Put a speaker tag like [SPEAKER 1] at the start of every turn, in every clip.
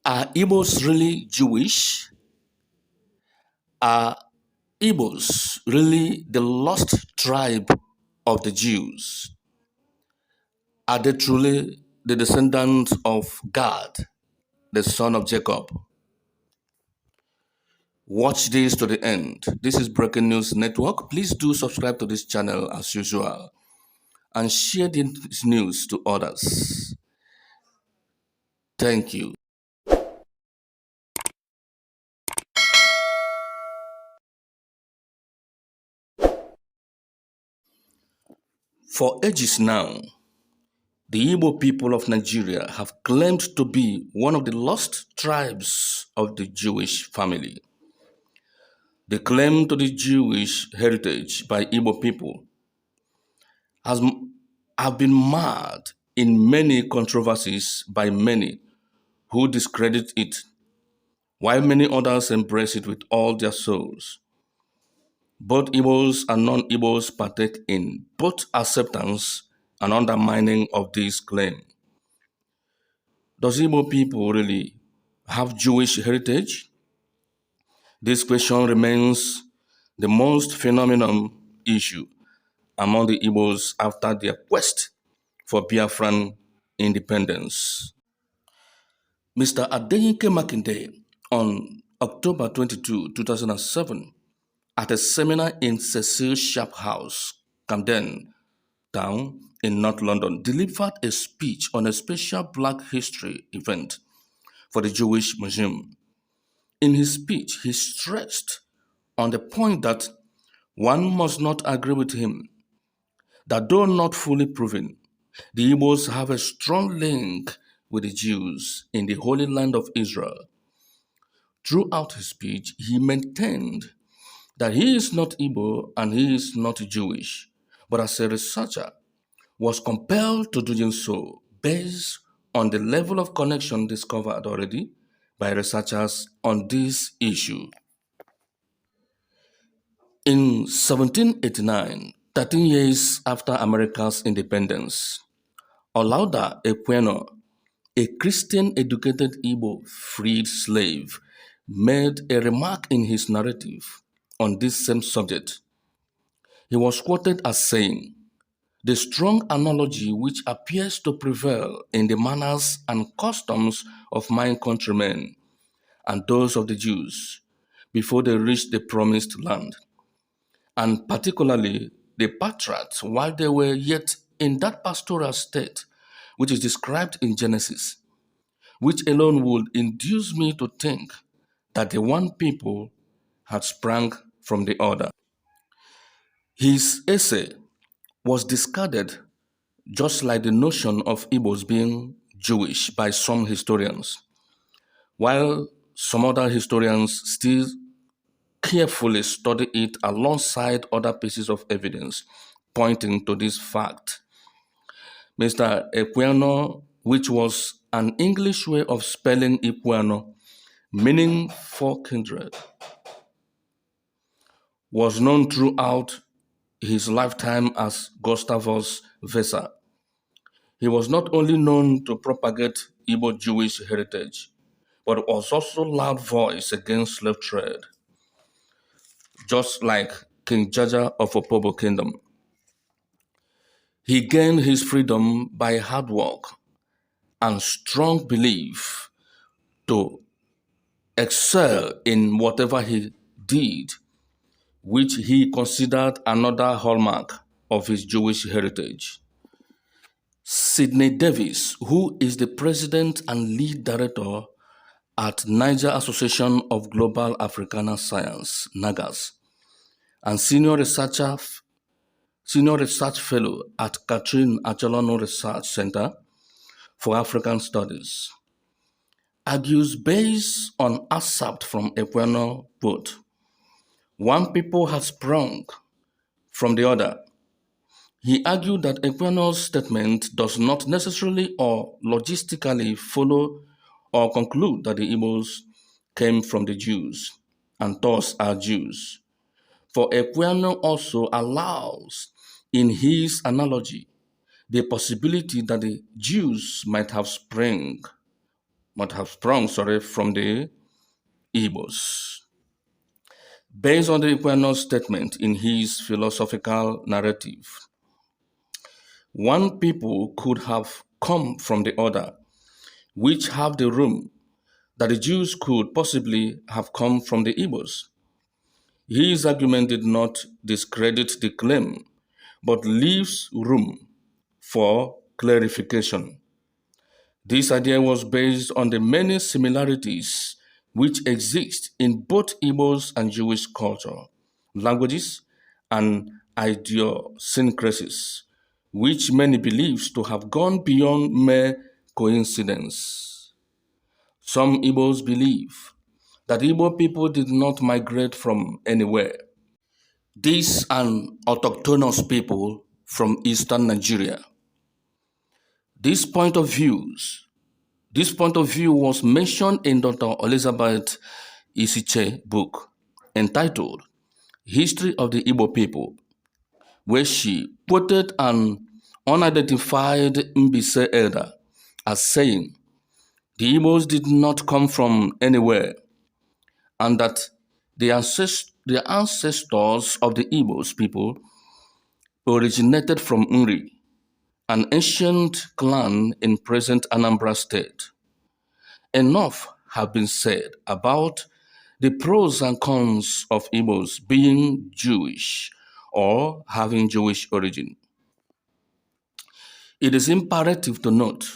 [SPEAKER 1] Are Igbos really Jewish? Are Igbos really the lost tribe of the Jews? Are they truly the descendants of God, the son of Jacob? Watch this to the end. This is Breaking News Network. Please do subscribe to this channel as usual and share this news to others. Thank you. For ages now, the Igbo people of Nigeria have claimed to be one of the lost tribes of the Jewish family. The claim to the Jewish heritage by Igbo people has have been marred in many controversies by many who discredit it, while many others embrace it with all their souls. Both Igbos and non-Igbos partake in both acceptance and undermining of this claim. Does Igbo people really have Jewish heritage? This question remains the most phenomenal issue among the Igbos after their quest for Biafran independence. Mr. Adeyinke Makinde, on October 22, 2007, at a seminar in Cecil Sharp House, Camden Town in North London, delivered a speech on a special Black History event for the Jewish Museum. In his speech, he stressed on the point that one must not agree with him that though not fully proven, the Igbos have a strong link with the Jews in the Holy Land of Israel. Throughout his speech, he maintained that he is not Igbo and he is not Jewish, but as a researcher, was compelled to do so based on the level of connection discovered already by researchers on this issue. In 1789, 13 years after America's independence, Olaudah Equiano, a Christian educated Igbo freed slave, made a remark in his narrative on this same subject. He was quoted as saying, "The strong analogy which appears to prevail in the manners and customs of my countrymen and those of the Jews before they reached the promised land, and particularly the patriarchs while they were yet in that pastoral state which is described in Genesis, which alone would induce me to think that the one people had sprung from the other." His essay was discarded just like the notion of Igbos being Jewish by some historians, while some other historians still carefully study it alongside other pieces of evidence pointing to this fact. Mr. Equiano, which was an English way of spelling Equiano, meaning for kindred, was known throughout his lifetime as Gustavus Vesa. He was not only known to propagate Igbo-Jewish heritage, but was also loud voice against slave trade, just like King Jaja of Opobo Kingdom. He gained his freedom by hard work and strong belief to excel in whatever he did, which he considered another hallmark of his Jewish heritage. Sidney Davis, who is the president and lead director at Niger Association of Global Africana Science, NAGAS, and senior research fellow at Catherine Achelano Research Center for African Studies, argues based on excerpt from Equiano quote, "One people has sprung from the other." He argued that Equiano's statement does not necessarily or logistically follow or conclude that the Igbos came from the Jews and thus are Jews. For Equiano also allows, in his analogy, the possibility that the Jews might have sprung might have sprung, from the Igbos. Based on the Equinox statement in his philosophical narrative, one people could have come from the other, which have the room that the Jews could possibly have come from the Igbos. His argument did not discredit the claim, but leaves room for clarification. This idea was based on the many similarities which exist in both Igbos and Jewish culture, languages, and idiosyncrasies, which many believe to have gone beyond mere coincidence. Some Igbos believe that Igbo people did not migrate from anywhere. These are autochthonous people from eastern Nigeria. This point of views This point of view was mentioned in Dr. Elizabeth Isiche's book entitled History of the Igbo People, where she quoted an unidentified Mbise elder as saying, the Igbos did not come from anywhere, and that the ancestors of the Igbos people originated from Nri, an ancient clan in present Anambra State. Enough have been said about the pros and cons of Igbos being Jewish or having Jewish origin. It is imperative to note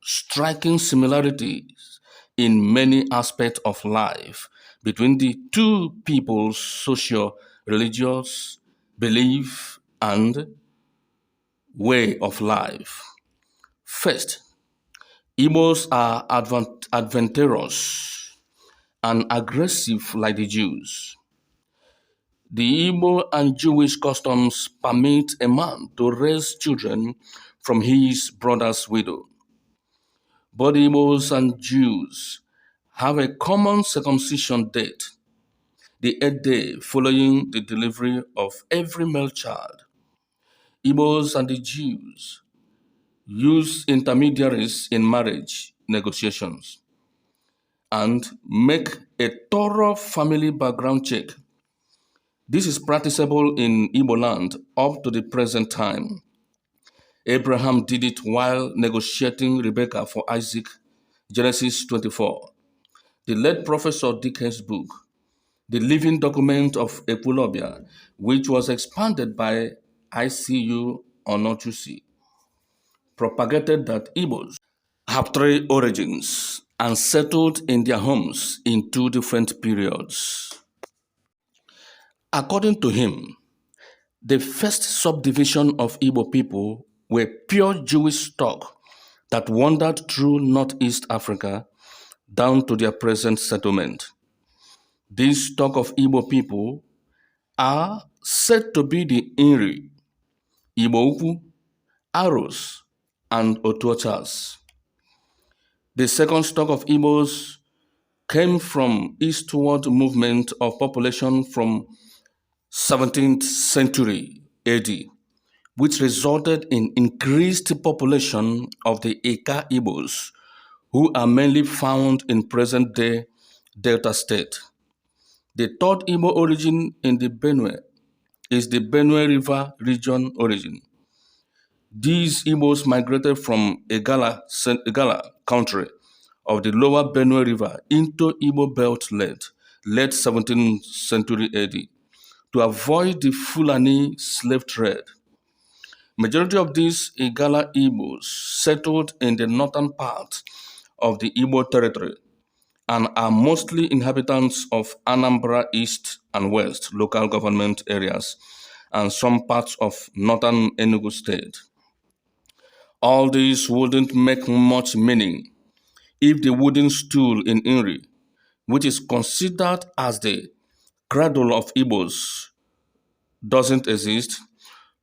[SPEAKER 1] striking similarities in many aspects of life between the two people's socio-religious belief and way of life. First, Igbos are adventurous and aggressive like the Jews. The Igbo and Jewish customs permit a man to raise children from his brother's widow. Both Igbos and Jews have a common circumcision date, the 8th day following the delivery of every male child. Igbos and the Jews use intermediaries in marriage negotiations and make a thorough family background check. This is practicable in Igbo land up to the present time. Abraham did it while negotiating Rebekah for Isaac, Genesis 24. The late Professor Dickens' book, The Living Document of Equilobia, which was expanded by ICU Onochusi, propagated that Igbos have three origins and settled in their homes in two different periods. According to him, the first subdivision of Igbo people were pure Jewish stock that wandered through northeast Africa down to their present settlement. This stock of Igbo people are said to be the Inri, Igbo Ukwu, Aros, and Otuochas. The second stock of Igbos came from eastward movement of population from 17th century AD, which resulted in increased population of the Eka Igbos, who are mainly found in present-day Delta State. The third Igbo origin in the Benue is the Benue River region origin. These Igbos migrated from Igala country of the lower Benue River into Igbo belt late 17th century AD to avoid the Fulani slave trade. Majority of these Igala Igbos settled in the northern part of the Igbo territory and are mostly inhabitants of Anambra East and West local government areas and some parts of northern Enugu State. All this wouldn't make much meaning if the wooden stool in Inri, which is considered as the cradle of Igbos, doesn't exist,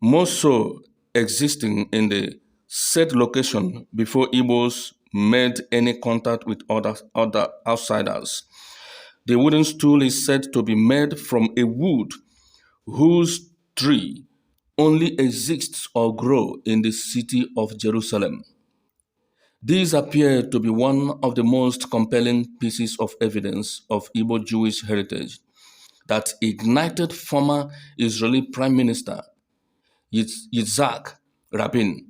[SPEAKER 1] more so existing in the said location before Igbos made any contact with other outsiders. The wooden stool is said to be made from a wood whose tree only exists or grow in the city of Jerusalem. These appear to be one of the most compelling pieces of evidence of Igbo-Jewish heritage that ignited former Israeli Prime Minister Yitzhak Rabin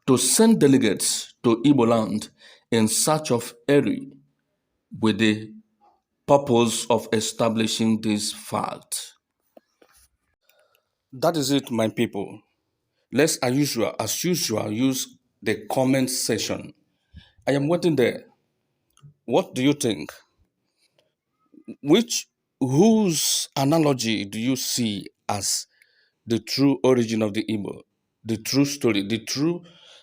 [SPEAKER 1] to send delegates to Igbo land in search of Eri with the purpose of establishing this fact. That is it, my people. Let's, as usual, use the comment section. I am waiting there. What do you think? Whose analogy do you see as the true origin of the Igbo, the true story, the true?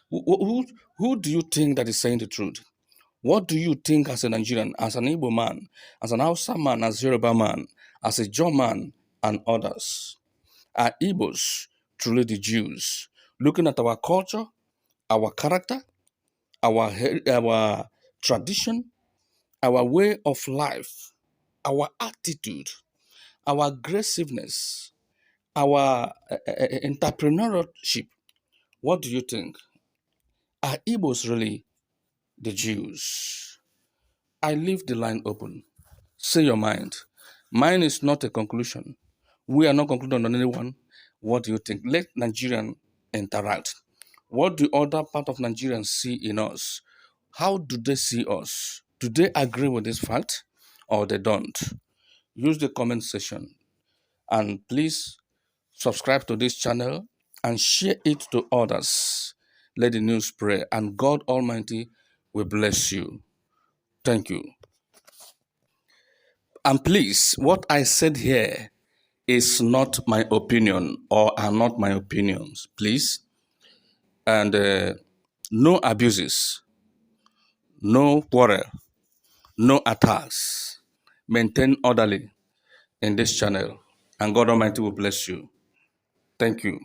[SPEAKER 1] Who do you think that is saying the truth? What do you think as a Nigerian, as an Igbo man, as an Hausa man, as a Yoruba man, as a Jaw man, and others? Are Igbos truly the Jews? Looking at our culture, our character, our tradition, our way of life, our attitude, our aggressiveness, our entrepreneurship. What do you think? Are Igbos really the Jews? I leave the line open. Say your mind. Mine is not a conclusion. We are not concluding on anyone. What do you think? Let Nigerian interact. What do other part of Nigerians see in us? How do they see us? Do they agree with this fact or they don't? Use the comment section and please subscribe to this channel and share it to others. Let the news spread and God Almighty will bless you. Thank you. And please, what I said here is not my opinion or are not my opinions, please. And no abuses, no quarrel, no attacks. Maintain orderly in this channel, and God Almighty will bless you. Thank you.